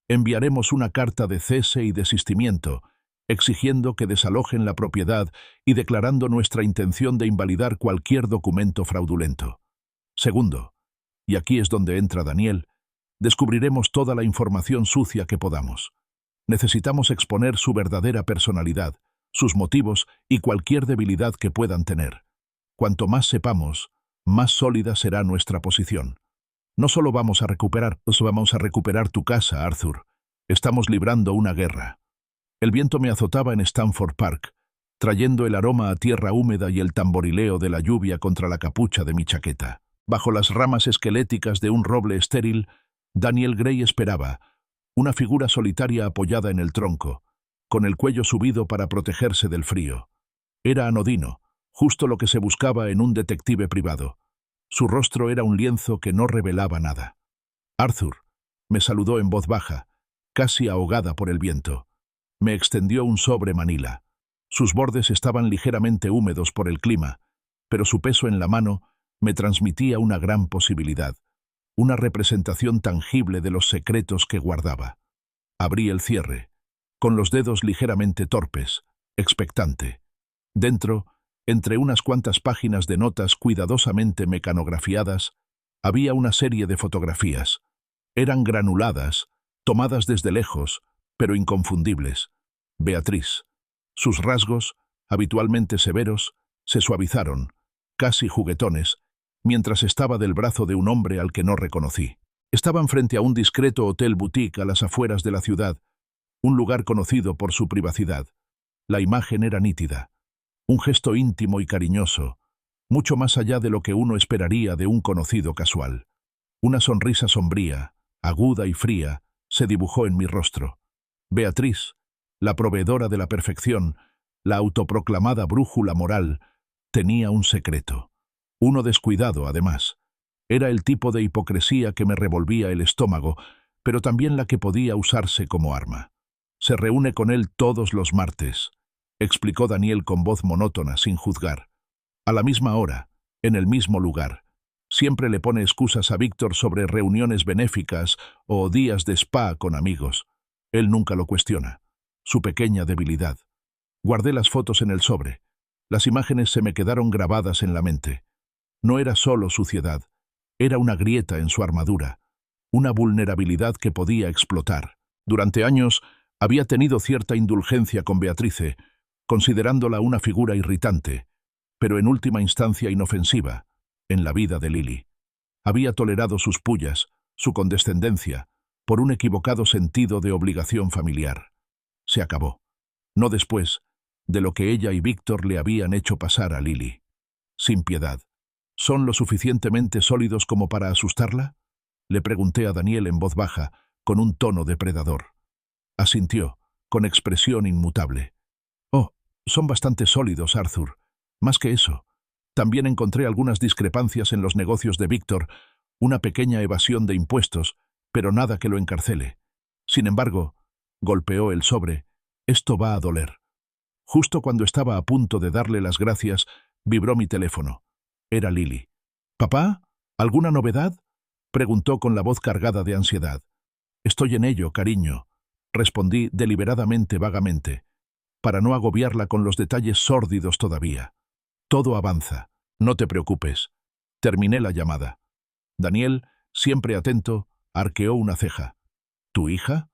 Enviaremos una carta de cese y desistimiento, exigiendo que desalojen la propiedad y declarando nuestra intención de invalidar cualquier documento fraudulento. Segundo, y aquí es donde entra Daniel, descubriremos toda la información sucia que podamos. Necesitamos exponer su verdadera personalidad, sus motivos y cualquier debilidad que puedan tener. Cuanto más sepamos, más sólida será nuestra posición. No solo vamos a recuperar tu casa, Arthur. Estamos librando una guerra». El viento me azotaba en Stanford Park, trayendo el aroma a tierra húmeda y el tamborileo de la lluvia contra la capucha de mi chaqueta. Bajo las ramas esqueléticas de un roble estéril, Daniel Gray esperaba, una figura solitaria apoyada en el tronco, con el cuello subido para protegerse del frío. Era anodino, justo lo que se buscaba en un detective privado. Su rostro era un lienzo que no revelaba nada. Arthur, me saludó en voz baja, casi ahogada por el viento. Me extendió un sobre Manila. Sus bordes estaban ligeramente húmedos por el clima, pero su peso en la mano me transmitía una gran posibilidad, una representación tangible de los secretos que guardaba. Abrí el cierre, con los dedos ligeramente torpes, expectante. Dentro, entre unas cuantas páginas de notas cuidadosamente mecanografiadas, había una serie de fotografías. Eran granuladas, tomadas desde lejos, pero inconfundibles. Beatriz. Sus rasgos, habitualmente severos, se suavizaron, casi juguetones, mientras estaba del brazo de un hombre al que no reconocí. Estaban frente a un discreto hotel boutique a las afueras de la ciudad, un lugar conocido por su privacidad. La imagen era nítida, un gesto íntimo y cariñoso, mucho más allá de lo que uno esperaría de un conocido casual. Una sonrisa sombría, aguda y fría, se dibujó en mi rostro. Beatriz, la proveedora de la perfección, la autoproclamada brújula moral, tenía un secreto. Uno descuidado, además. Era el tipo de hipocresía que me revolvía el estómago, pero también la que podía usarse como arma. Se reúne con él todos los martes, explicó Daniel con voz monótona, sin juzgar. A la misma hora, en el mismo lugar. Siempre le pone excusas a Víctor sobre reuniones benéficas o días de spa con amigos. Él nunca lo cuestiona. Su pequeña debilidad. Guardé las fotos en el sobre. Las imágenes se me quedaron grabadas en la mente. No era solo suciedad, era una grieta en su armadura, una vulnerabilidad que podía explotar. Durante años había tenido cierta indulgencia con Beatrice, considerándola una figura irritante, pero en última instancia inofensiva, en la vida de Lily. Había tolerado sus pullas, su condescendencia, por un equivocado sentido de obligación familiar. Se acabó. No después de lo que ella y Víctor le habían hecho pasar a Lily. Sin piedad. ¿Son lo suficientemente sólidos como para asustarla? Le pregunté a Daniel en voz baja, con un tono depredador. Asintió, con expresión inmutable. Oh, son bastante sólidos, Arthur. Más que eso. También encontré algunas discrepancias en los negocios de Víctor, una pequeña evasión de impuestos, pero nada que lo encarcele. Sin embargo, golpeó el sobre, esto va a doler. Justo cuando estaba a punto de darle las gracias, vibró mi teléfono. Era Lily. «¿Papá? ¿Alguna novedad?», preguntó con la voz cargada de ansiedad. «Estoy en ello, cariño», respondí deliberadamente vagamente, para no agobiarla con los detalles sórdidos todavía. «Todo avanza. No te preocupes». Terminé la llamada. Daniel, siempre atento, arqueó una ceja. «¿Tu hija?»,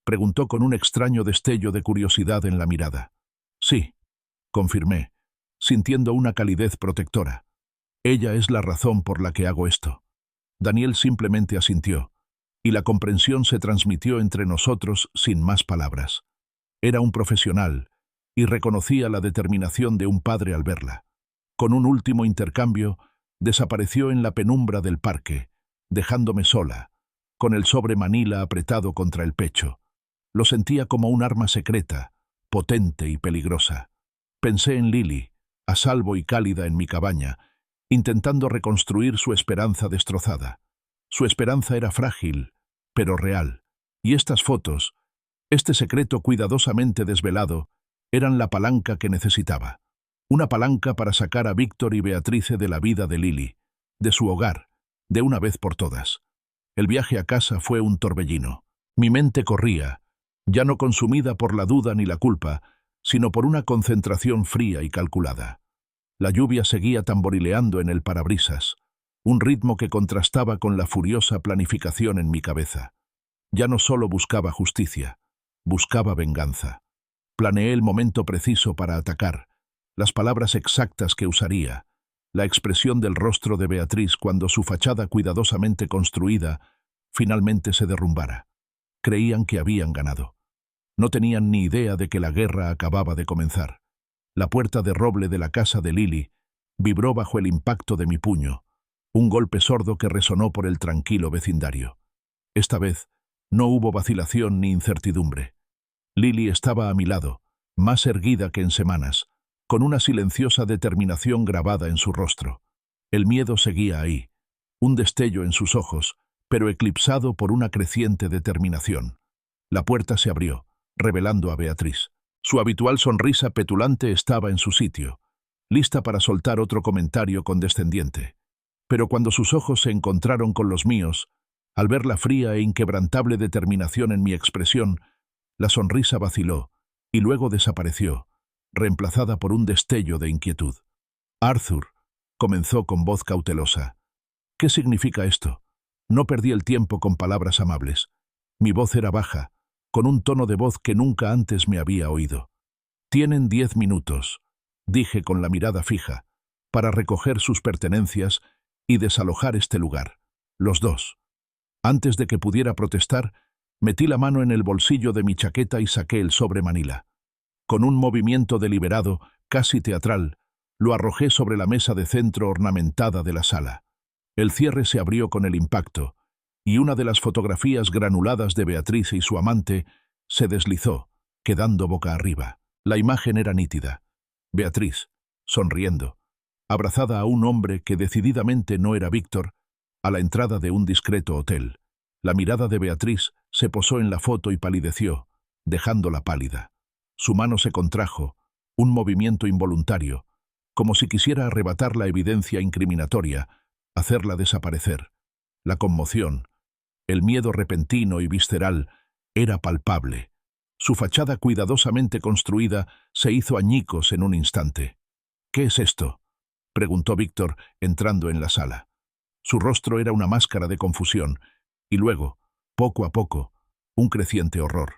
preguntó con un extraño destello de curiosidad en la mirada. «Sí», confirmé, sintiendo una calidez protectora. «Ella es la razón por la que hago esto». Daniel simplemente asintió, y la comprensión se transmitió entre nosotros sin más palabras. Era un profesional, y reconocía la determinación de un padre al verla. Con un último intercambio, desapareció en la penumbra del parque, dejándome sola, con el sobre Manila apretado contra el pecho. Lo sentía como un arma secreta, potente y peligrosa. Pensé en Lily, a salvo y cálida en mi cabaña, intentando reconstruir su esperanza destrozada. Su esperanza era frágil, pero real. Y estas fotos, este secreto cuidadosamente desvelado, eran la palanca que necesitaba. Una palanca para sacar a Víctor y Beatrice de la vida de Lily, de su hogar, de una vez por todas. El viaje a casa fue un torbellino. Mi mente corría, ya no consumida por la duda ni la culpa, sino por una concentración fría y calculada. La lluvia seguía tamborileando en el parabrisas, un ritmo que contrastaba con la furiosa planificación en mi cabeza. Ya no solo buscaba justicia, buscaba venganza. Planeé el momento preciso para atacar, las palabras exactas que usaría, la expresión del rostro de Beatriz cuando su fachada cuidadosamente construida finalmente se derrumbara. Creían que habían ganado. No tenían ni idea de que la guerra acababa de comenzar. La puerta de roble de la casa de Lily vibró bajo el impacto de mi puño, un golpe sordo que resonó por el tranquilo vecindario. Esta vez no hubo vacilación ni incertidumbre. Lily estaba a mi lado, más erguida que en semanas, con una silenciosa determinación grabada en su rostro. El miedo seguía ahí, un destello en sus ojos, pero eclipsado por una creciente determinación. La puerta se abrió, revelando a Beatriz. Su habitual sonrisa petulante estaba en su sitio, lista para soltar otro comentario condescendiente. Pero cuando sus ojos se encontraron con los míos, al ver la fría e inquebrantable determinación en mi expresión, la sonrisa vaciló y luego desapareció, reemplazada por un destello de inquietud. «Arthur», comenzó con voz cautelosa. «¿Qué significa esto?» No perdí el tiempo con palabras amables. Mi voz era baja, con un tono de voz que nunca antes me había oído. «Tienen 10 minutos», dije con la mirada fija, «para recoger sus pertenencias y desalojar este lugar. Los dos». Antes de que pudiera protestar, metí la mano en el bolsillo de mi chaqueta y saqué el sobre manila. Con un movimiento deliberado, casi teatral, lo arrojé sobre la mesa de centro ornamentada de la sala. El cierre se abrió con el impacto, y una de las fotografías granuladas de Beatriz y su amante se deslizó, quedando boca arriba. La imagen era nítida. Beatriz, sonriendo, abrazada a un hombre que decididamente no era Víctor, a la entrada de un discreto hotel. La mirada de Beatriz se posó en la foto y palideció, dejándola pálida. Su mano se contrajo, un movimiento involuntario, como si quisiera arrebatar la evidencia incriminatoria, hacerla desaparecer. La conmoción, el miedo repentino y visceral, era palpable. Su fachada cuidadosamente construida se hizo añicos en un instante. «¿Qué es esto?», preguntó Víctor, entrando en la sala. Su rostro era una máscara de confusión, y luego, poco a poco, un creciente horror.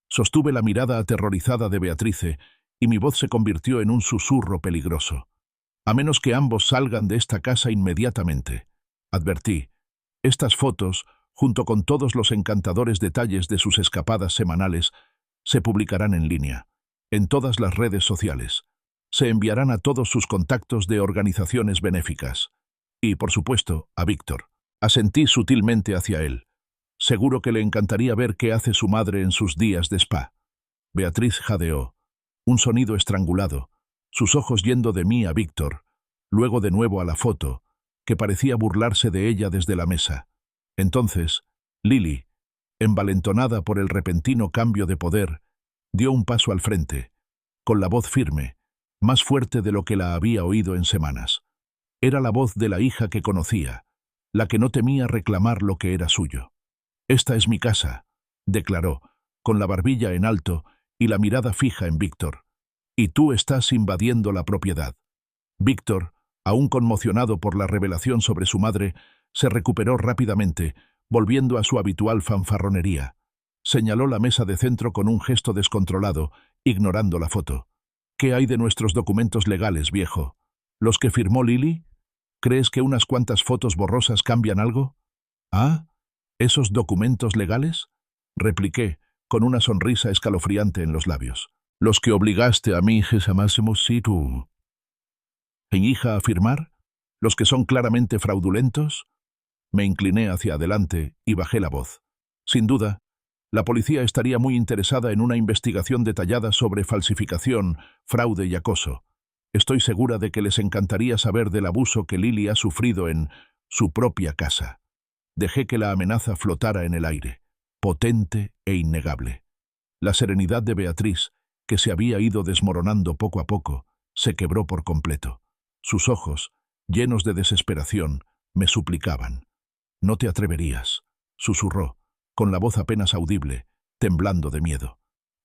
Sostuve la mirada aterrorizada de Beatrice, y mi voz se convirtió en un susurro peligroso. «A menos que ambos salgan de esta casa inmediatamente», advertí. «Estas fotos, junto con todos los encantadores detalles de sus escapadas semanales, se publicarán en línea, en todas las redes sociales. Se enviarán a todos sus contactos de organizaciones benéficas. Y, por supuesto, a Víctor». Asentí sutilmente hacia él. «Seguro que le encantaría ver qué hace su madre en sus días de spa». Beatriz jadeó. Un sonido estrangulado, sus ojos yendo de mí a Víctor, luego de nuevo a la foto, que parecía burlarse de ella desde la mesa. Entonces, Lily, envalentonada por el repentino cambio de poder, dio un paso al frente, con la voz firme, más fuerte de lo que la había oído en semanas. Era la voz de la hija que conocía, la que no temía reclamar lo que era suyo. «Esta es mi casa», declaró, con la barbilla en alto y la mirada fija en Víctor. «Y tú estás invadiendo la propiedad». Víctor, aún conmocionado por la revelación sobre su madre, se recuperó rápidamente, volviendo a su habitual fanfarronería. Señaló la mesa de centro con un gesto descontrolado, ignorando la foto. «¿Qué hay de nuestros documentos legales, viejo? ¿Los que firmó Lily? ¿Crees que unas cuantas fotos borrosas cambian algo?» «¿Ah? ¿Esos documentos legales?», repliqué, con una sonrisa escalofriante en los labios. «Los que obligaste a mi hija llamásemos si tú. ¿En hija a firmar? ¿Los que son claramente fraudulentos?». Me incliné hacia adelante y bajé la voz. «Sin duda, la policía estaría muy interesada en una investigación detallada sobre falsificación, fraude y acoso. Estoy segura de que les encantaría saber del abuso que Lily ha sufrido en su propia casa». Dejé que la amenaza flotara en el aire, potente e innegable. La serenidad de Beatriz, que se había ido desmoronando poco a poco, se quebró por completo. Sus ojos, llenos de desesperación, me suplicaban. «No te atreverías», susurró, con la voz apenas audible, temblando de miedo.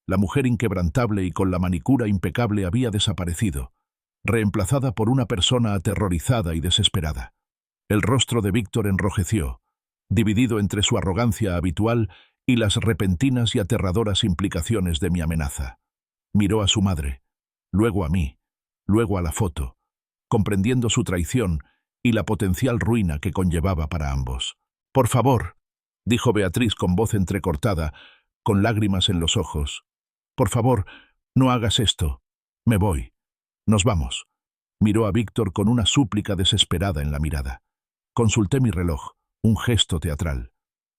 La mujer inquebrantable y con la manicura impecable había desaparecido, reemplazada por una persona aterrorizada y desesperada. El rostro de Víctor enrojeció, dividido entre su arrogancia habitual y las repentinas y aterradoras implicaciones de mi amenaza. Miró a su madre, luego a mí, luego a la foto, comprendiendo su traición y la potencial ruina que conllevaba para ambos. «Por favor», dijo Beatriz con voz entrecortada, con lágrimas en los ojos. «Por favor, no hagas esto. Me voy. Nos vamos». Miró a Víctor con una súplica desesperada en la mirada. Consulté mi reloj, un gesto teatral.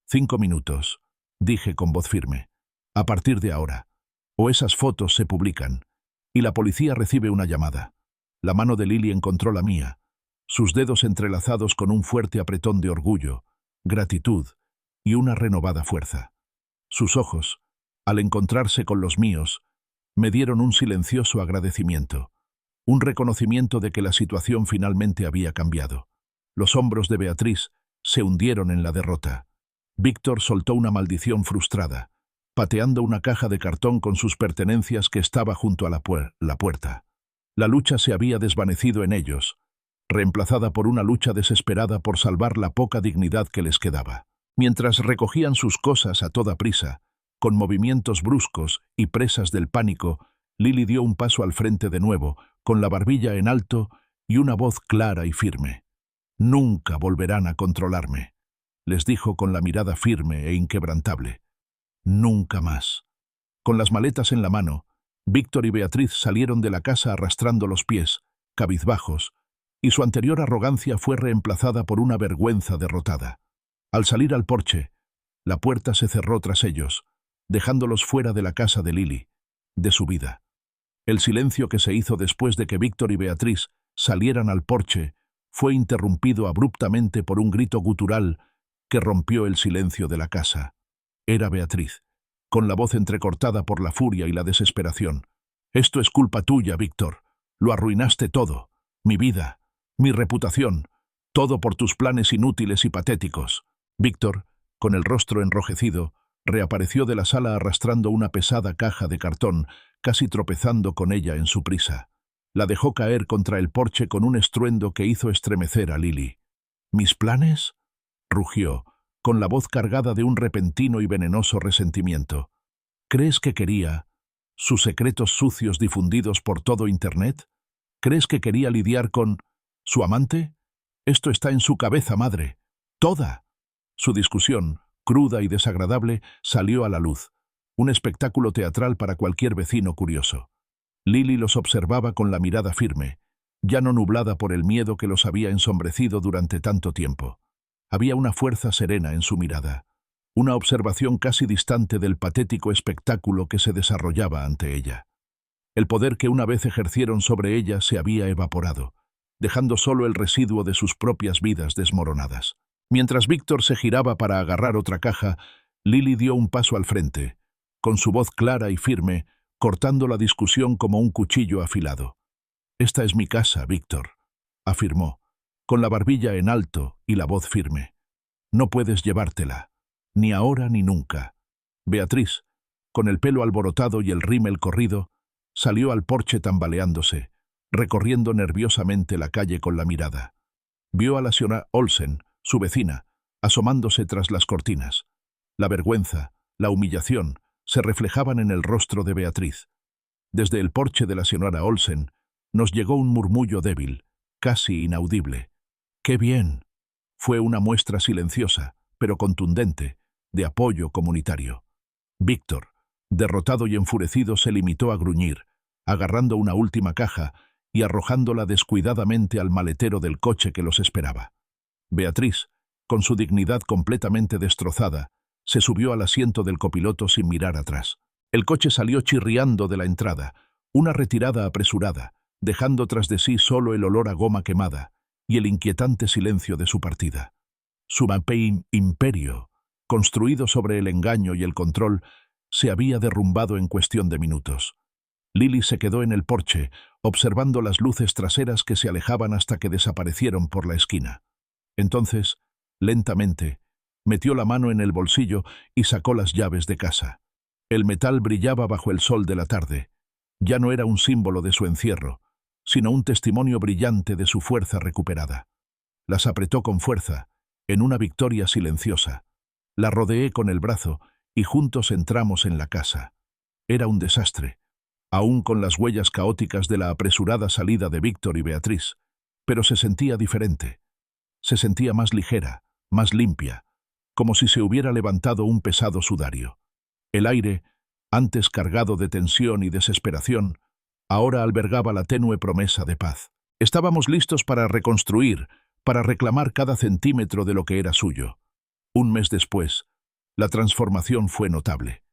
5 minutos, dije con voz firme. A partir de ahora, o esas fotos se publican, y la policía recibe una llamada. La mano de Lily encontró la mía, sus dedos entrelazados con un fuerte apretón de orgullo, gratitud y una renovada fuerza. Sus ojos, al encontrarse con los míos, me dieron un silencioso agradecimiento, un reconocimiento de que la situación finalmente había cambiado. Los hombros de Beatriz se hundieron en la derrota. Víctor soltó una maldición frustrada, pateando una caja de cartón con sus pertenencias que estaba junto a la puerta. La lucha se había desvanecido en ellos, reemplazada por una lucha desesperada por salvar la poca dignidad que les quedaba. Mientras recogían sus cosas a toda prisa, con movimientos bruscos y presas del pánico, Lily dio un paso al frente de nuevo, con la barbilla en alto y una voz clara y firme. «Nunca volverán a controlarme», les dijo con la mirada firme e inquebrantable. «Nunca más». Con las maletas en la mano, Víctor y Beatriz salieron de la casa arrastrando los pies, cabizbajos, y su anterior arrogancia fue reemplazada por una vergüenza derrotada. Al salir al porche, la puerta se cerró tras ellos, dejándolos fuera de la casa de Lily, de su vida. El silencio que se hizo después de que Víctor y Beatriz salieran al porche fue interrumpido abruptamente por un grito gutural que rompió el silencio de la casa. Era Beatriz, con la voz entrecortada por la furia y la desesperación. «Esto es culpa tuya, Víctor. Lo arruinaste todo. Mi vida, mi reputación, todo por tus planes inútiles y patéticos». Víctor, con el rostro enrojecido, reapareció de la sala arrastrando una pesada caja de cartón, casi tropezando con ella en su prisa. La dejó caer contra el porche con un estruendo que hizo estremecer a Lily. «¿Mis planes?», rugió, con la voz cargada de un repentino y venenoso resentimiento. «¿Crees que quería sus secretos sucios difundidos por todo Internet? ¿Crees que quería lidiar con su amante? Esto está en su cabeza, madre. Toda». Su discusión, cruda y desagradable, salió a la luz, un espectáculo teatral para cualquier vecino curioso. Lily los observaba con la mirada firme, ya no nublada por el miedo que los había ensombrecido durante tanto tiempo. Había una fuerza serena en su mirada, una observación casi distante del patético espectáculo que se desarrollaba ante ella. El poder que una vez ejercieron sobre ella se había evaporado, dejando solo el residuo de sus propias vidas desmoronadas. Mientras Víctor se giraba para agarrar otra caja, Lily dio un paso al frente, con su voz clara y firme, cortando la discusión como un cuchillo afilado. «Esta es mi casa, Víctor», afirmó, con la barbilla en alto y la voz firme. «No puedes llevártela, ni ahora ni nunca». Beatriz, con el pelo alborotado y el rímel corrido, salió al porche tambaleándose, recorriendo nerviosamente la calle con la mirada. Vio a la señora Olsen, su vecina, asomándose tras las cortinas. La vergüenza, la humillación, se reflejaban en el rostro de Beatriz. Desde el porche de la señora Olsen nos llegó un murmullo débil, casi inaudible. «¡Qué bien!». Fue una muestra silenciosa, pero contundente, de apoyo comunitario. Víctor, derrotado y enfurecido, se limitó a gruñir, agarrando una última caja y arrojándola descuidadamente al maletero del coche que los esperaba. Beatriz, con su dignidad completamente destrozada, se subió al asiento del copiloto sin mirar atrás. El coche salió chirriando de la entrada, una retirada apresurada, dejando tras de sí solo el olor a goma quemada y el inquietante silencio de su partida. Su imperio, construido sobre el engaño y el control, se había derrumbado en cuestión de minutos. Lily se quedó en el porche, observando las luces traseras que se alejaban hasta que desaparecieron por la esquina. Entonces, lentamente, metió la mano en el bolsillo y sacó las llaves de casa. El metal brillaba bajo el sol de la tarde. Ya no era un símbolo de su encierro, sino un testimonio brillante de su fuerza recuperada. Las apretó con fuerza, en una victoria silenciosa. La rodeé con el brazo y juntos entramos en la casa. Era un desastre, aún con las huellas caóticas de la apresurada salida de Víctor y Beatriz, pero se sentía diferente. Se sentía más ligera, más limpia, como si se hubiera levantado un pesado sudario. El aire, antes cargado de tensión y desesperación, ahora albergaba la tenue promesa de paz. Estábamos listos para reconstruir, para reclamar cada centímetro de lo que era suyo. Un mes después, la transformación fue notable.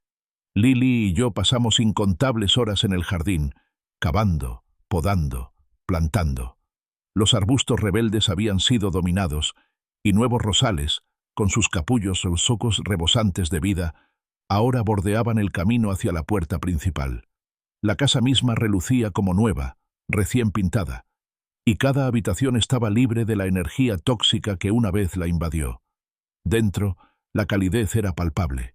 Lily y yo pasamos incontables horas en el jardín, cavando, podando, plantando. Los arbustos rebeldes habían sido dominados, y nuevos rosales, con sus capullos ojos rebosantes de vida, ahora bordeaban el camino hacia la puerta principal. La casa misma relucía como nueva, recién pintada, y cada habitación estaba libre de la energía tóxica que una vez la invadió. Dentro, la calidez era palpable.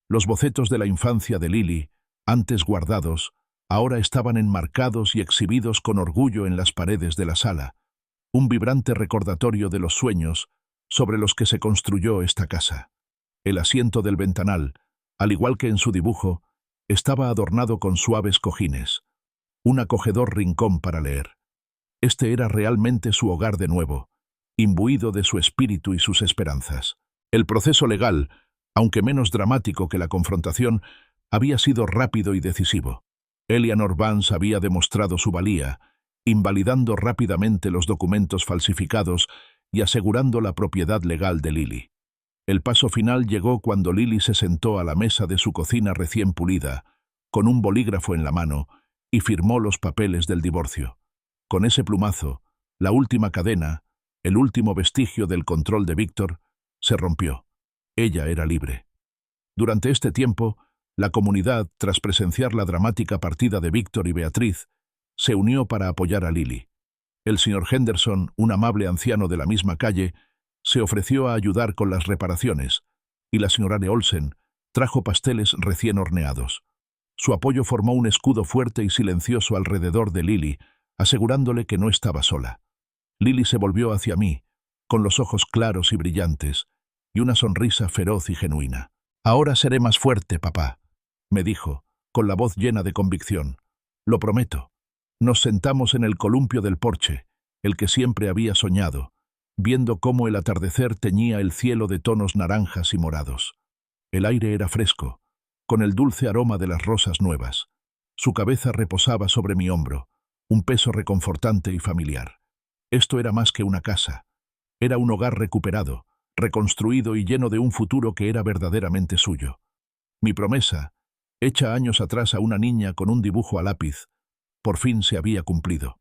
Los bocetos de la infancia de Lily, antes guardados, ahora estaban enmarcados y exhibidos con orgullo en las paredes de la sala, un vibrante recordatorio de los sueños sobre los que se construyó esta casa. El asiento del ventanal, al igual que en su dibujo, estaba adornado con suaves cojines, un acogedor rincón para leer. Este era realmente su hogar de nuevo, imbuido de su espíritu y sus esperanzas. El proceso legal, aunque menos dramático que la confrontación, había sido rápido y decisivo. Eleanor Vance había demostrado su valía, invalidando rápidamente los documentos falsificados y asegurando la propiedad legal de Lily. El paso final llegó cuando Lily se sentó a la mesa de su cocina recién pulida, con un bolígrafo en la mano, y firmó los papeles del divorcio. Con ese plumazo, la última cadena, el último vestigio del control de Víctor, se rompió. Ella era libre. Durante este tiempo, la comunidad, tras presenciar la dramática partida de Víctor y Beatriz, se unió para apoyar a Lily. El señor Henderson, un amable anciano de la misma calle, se ofreció a ayudar con las reparaciones, y la señora de Olsen trajo pasteles recién horneados. Su apoyo formó un escudo fuerte y silencioso alrededor de Lily, asegurándole que no estaba sola. Lily se volvió hacia mí, con los ojos claros y brillantes, y una sonrisa feroz y genuina. «Ahora seré más fuerte, papá», me dijo, con la voz llena de convicción. «Lo prometo». Nos sentamos en el columpio del porche, el que siempre había soñado, viendo cómo el atardecer teñía el cielo de tonos naranjas y morados. El aire era fresco, con el dulce aroma de las rosas nuevas. Su cabeza reposaba sobre mi hombro, un peso reconfortante y familiar. Esto era más que una casa. Era un hogar recuperado, reconstruido y lleno de un futuro que era verdaderamente suyo. Mi promesa, hecha años atrás a una niña con un dibujo a lápiz, por fin se había cumplido.